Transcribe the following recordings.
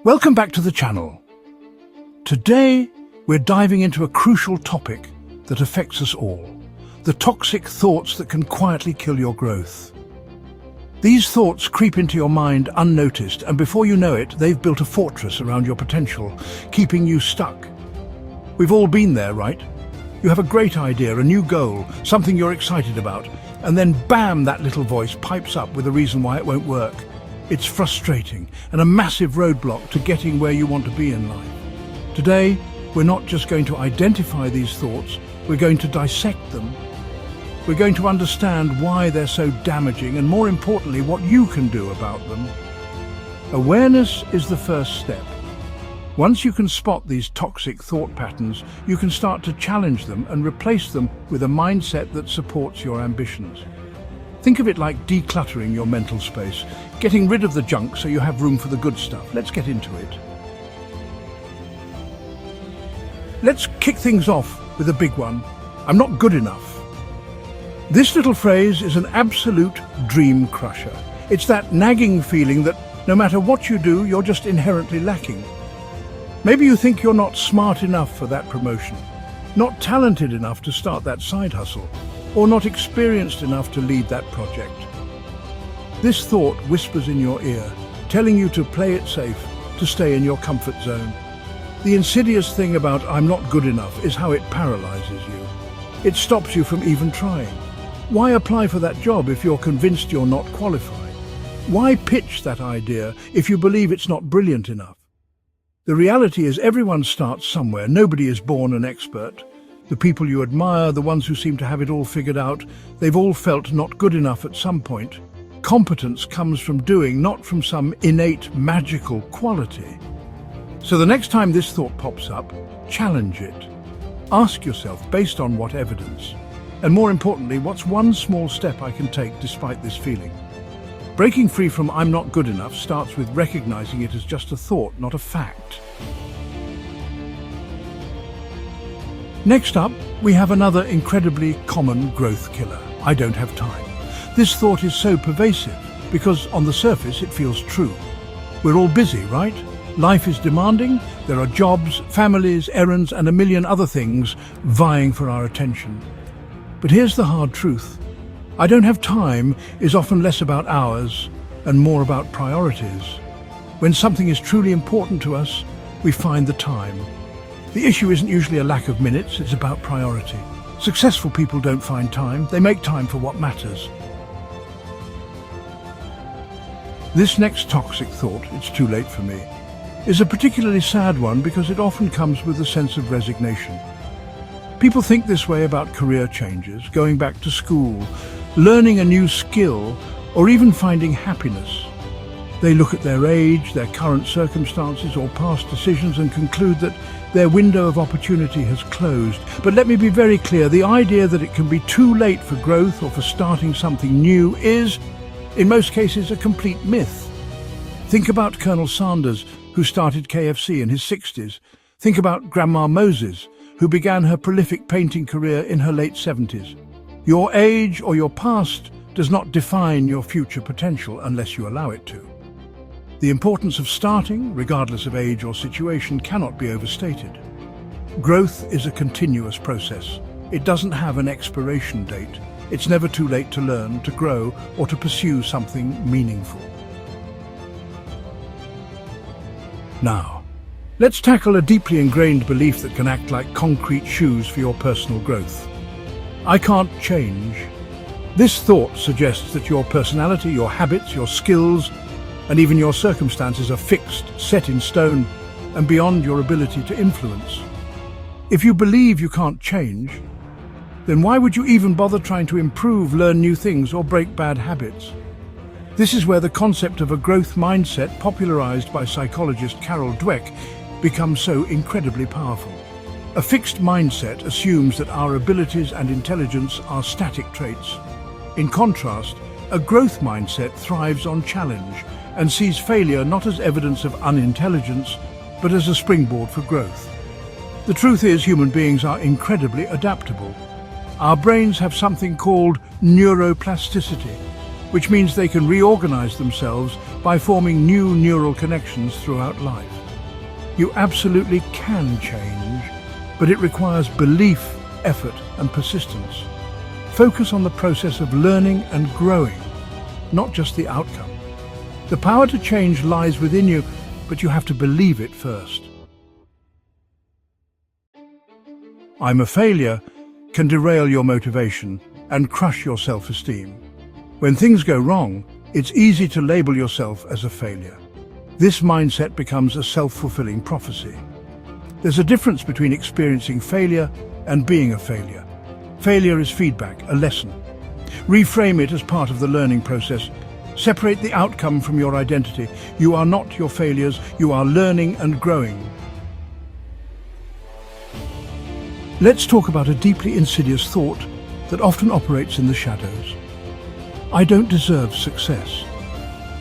Welcome back to the channel. Today, we're diving into a crucial topic that affects us all: the toxic thoughts that can quietly kill your growth. These thoughts creep into your mind unnoticed, and before you know it, they've built a fortress around your potential, keeping you stuck. We've all been there, right? You have a great idea, a new goal, something you're excited about, and then bam, that little voice pipes up with a reason why it won't work. It's frustrating and a massive roadblock to getting where you want to be in life. Today, we're not just going to identify these thoughts, we're going to dissect them. We're going to understand why they're so damaging and, more importantly, what you can do about them. Awareness is the first step. Once you can spot these toxic thought patterns, you can start to challenge them and replace them with a mindset that supports your ambitions. Think of it like decluttering your mental space, getting rid of the junk so you have room for the good stuff. Let's get into it. Let's kick things off with a big one. I'm not good enough. This little phrase is an absolute dream crusher. It's that nagging feeling that no matter what you do, you're just inherently lacking. Maybe you think you're not smart enough for that promotion, not talented enough to start that side hustle, or not experienced enough to lead that project. This thought whispers in your ear, telling you to play it safe, to stay in your comfort zone. The insidious thing about "I'm not good enough" is how it paralyzes you. It stops you from even trying. Why apply for that job if you're convinced you're not qualified? Why pitch that idea if you believe it's not brilliant enough? The reality is everyone starts somewhere. Nobody is born an expert. The people you admire, the ones who seem to have it all figured out, they've all felt not good enough at some point. Competence comes from doing, not from some innate magical quality. So the next time this thought pops up, challenge it. Ask yourself, based on what evidence? And more importantly, what's one small step I can take despite this feeling? Breaking free from "I'm not good enough" starts with recognizing it as just a thought, not a fact. Next up, we have another incredibly common growth killer: I don't have time. This thought is so pervasive because on the surface it feels true. We're all busy, right? Life is demanding. There are jobs, families, errands, and a million other things vying for our attention. But here's the hard truth. I don't have time is often less about hours and more about priorities. When something is truly important to us, we find the time. The issue isn't usually a lack of minutes, it's about priority. Successful people don't find time, they make time for what matters. This next toxic thought, "it's too late for me," is a particularly sad one because it often comes with a sense of resignation. People think this way about career changes, going back to school, learning a new skill, or even finding happiness. They look at their age, their current circumstances, or past decisions and conclude that their window of opportunity has closed. But let me be very clear, the idea that it can be too late for growth or for starting something new is, in most cases, a complete myth. Think about Colonel Sanders, who started KFC in his 60s. Think about Grandma Moses, who began her prolific painting career in her late 70s. Your age or your past does not define your future potential unless you allow it to. The importance of starting, regardless of age or situation, cannot be overstated. Growth is a continuous process. It doesn't have an expiration date. It's never too late to learn, to grow, or to pursue something meaningful. Now, let's tackle a deeply ingrained belief that can act like concrete shoes for your personal growth. I can't change. This thought suggests that your personality, your habits, your skills, and even your circumstances are fixed, set in stone, and beyond your ability to influence. If you believe you can't change, then why would you even bother trying to improve, learn new things, or break bad habits? This is where the concept of a growth mindset, popularized by psychologist Carol Dweck, becomes so incredibly powerful. A fixed mindset assumes that our abilities and intelligence are static traits. In contrast, a growth mindset thrives on challenge and sees failure not as evidence of unintelligence, but as a springboard for growth. The truth is, human beings are incredibly adaptable. Our brains have something called neuroplasticity, which means they can reorganize themselves by forming new neural connections throughout life. You absolutely can change, but it requires belief, effort, and persistence. Focus on the process of learning and growing, not just the outcome. The power to change lies within you, but you have to believe it first. "I'm a failure" can derail your motivation and crush your self-esteem. When things go wrong, it's easy to label yourself as a failure. This mindset becomes a self-fulfilling prophecy. There's a difference between experiencing failure and being a failure. Failure is feedback, a lesson. Reframe it as part of the learning process. Separate the outcome from your identity. You are not your failures, you are learning and growing. Let's talk about a deeply insidious thought that often operates in the shadows. I don't deserve success.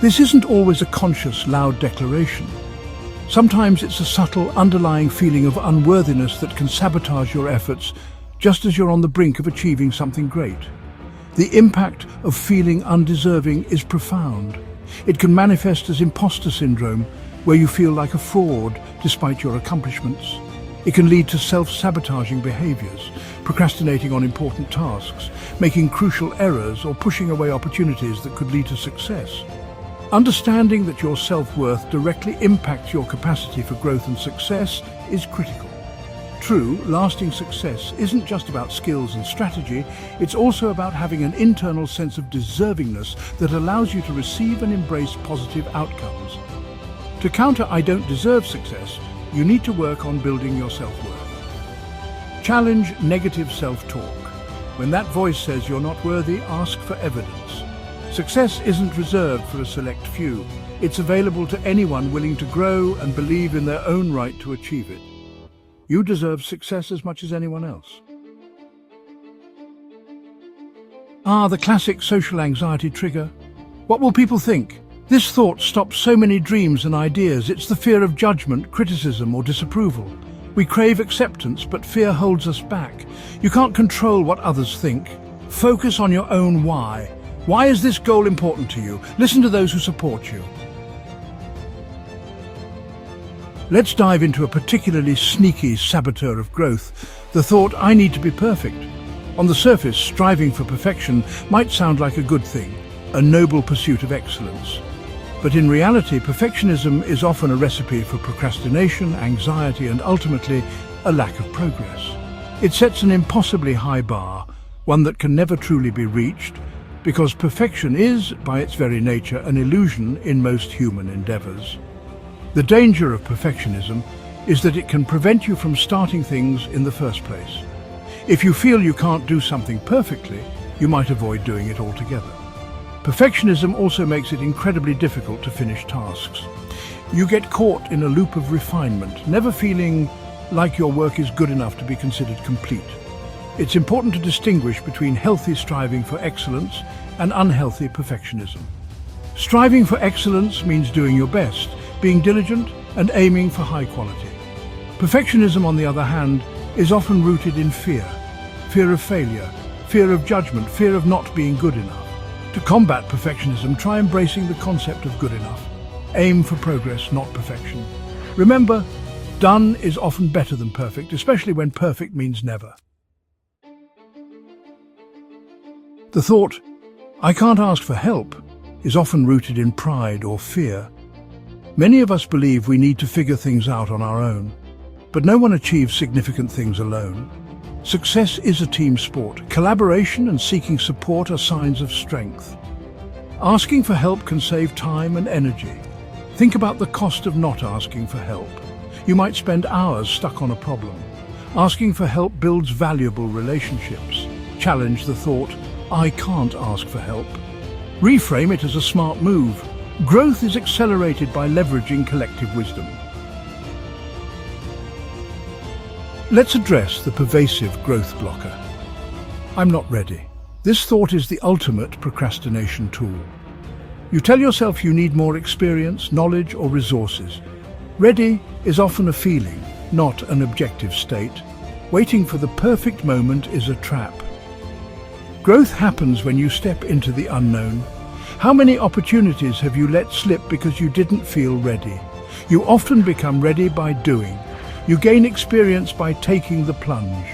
This isn't always a conscious, loud declaration. Sometimes it's a subtle, underlying feeling of unworthiness that can sabotage your efforts just as you're on the brink of achieving something great. The impact of feeling undeserving is profound. It can manifest as imposter syndrome, where you feel like a fraud despite your accomplishments. It can lead to self-sabotaging behaviors, procrastinating on important tasks, making crucial errors, or pushing away opportunities that could lead to success. Understanding that your self-worth directly impacts your capacity for growth and success is critical. True, lasting success isn't just about skills and strategy, it's also about having an internal sense of deservingness that allows you to receive and embrace positive outcomes. To counter "I don't deserve success," you need to work on building your self-worth. Challenge negative self-talk. When that voice says you're not worthy, ask for evidence. Success isn't reserved for a select few. It's available to anyone willing to grow and believe in their own right to achieve it. You deserve success as much as anyone else. The classic social anxiety trigger. What will people think? This thought stops so many dreams and ideas. It's the fear of judgment, criticism, or disapproval. We crave acceptance, but fear holds us back. You can't control what others think. Focus on your own why. Why is this goal important to you? Listen to those who support you. Let's dive into a particularly sneaky saboteur of growth, the thought "I need to be perfect." On the surface, striving for perfection might sound like a good thing, a noble pursuit of excellence. But in reality, perfectionism is often a recipe for procrastination, anxiety, and ultimately, a lack of progress. It sets an impossibly high bar, one that can never truly be reached, because perfection is, by its very nature, an illusion in most human endeavors. The danger of perfectionism is that it can prevent you from starting things in the first place. If you feel you can't do something perfectly, you might avoid doing it altogether. Perfectionism also makes it incredibly difficult to finish tasks. You get caught in a loop of refinement, never feeling like your work is good enough to be considered complete. It's important to distinguish between healthy striving for excellence and unhealthy perfectionism. Striving for excellence means doing your best, being diligent, and aiming for high quality. Perfectionism, on the other hand, is often rooted in fear. Fear of failure, fear of judgment, fear of not being good enough. To combat perfectionism, try embracing the concept of good enough. Aim for progress, not perfection. Remember, done is often better than perfect, especially when perfect means never. The thought, "I can't ask for help," is often rooted in pride or fear. Many of us believe we need to figure things out on our own, but no one achieves significant things alone. Success is a team sport. Collaboration and seeking support are signs of strength. Asking for help can save time and energy. Think about the cost of not asking for help. You might spend hours stuck on a problem. Asking for help builds valuable relationships. Challenge the thought, "I can't ask for help." Reframe it as a smart move. Growth is accelerated by leveraging collective wisdom. Let's address the pervasive growth blocker. "I'm not ready." This thought is the ultimate procrastination tool. You tell yourself you need more experience, knowledge, or resources. Ready is often a feeling, not an objective state. Waiting for the perfect moment is a trap. Growth happens when you step into the unknown. How many opportunities have you let slip because you didn't feel ready? You often become ready by doing. You gain experience by taking the plunge.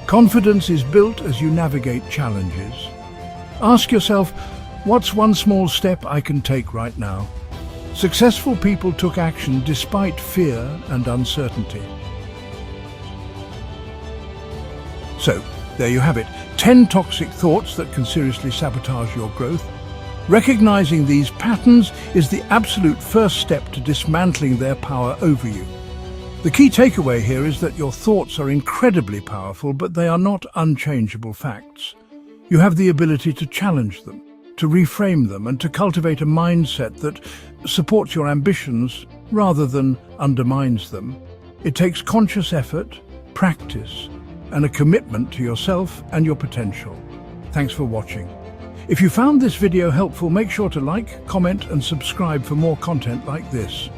Confidence is built as you navigate challenges. Ask yourself, what's one small step I can take right now? Successful people took action despite fear and uncertainty. So, there you have it. 10 toxic thoughts that can seriously sabotage your growth. Recognizing these patterns is the absolute first step to dismantling their power over you. The key takeaway here is that your thoughts are incredibly powerful, but they are not unchangeable facts. You have the ability to challenge them, to reframe them, and to cultivate a mindset that supports your ambitions rather than undermines them. It takes conscious effort, practice, and a commitment to yourself and your potential. Thanks for watching. If you found this video helpful, make sure to like, comment, and subscribe for more content like this.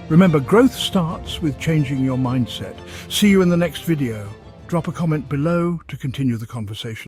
Remember, growth starts with changing your mindset. See you in the next video. Drop a comment below to continue the conversation.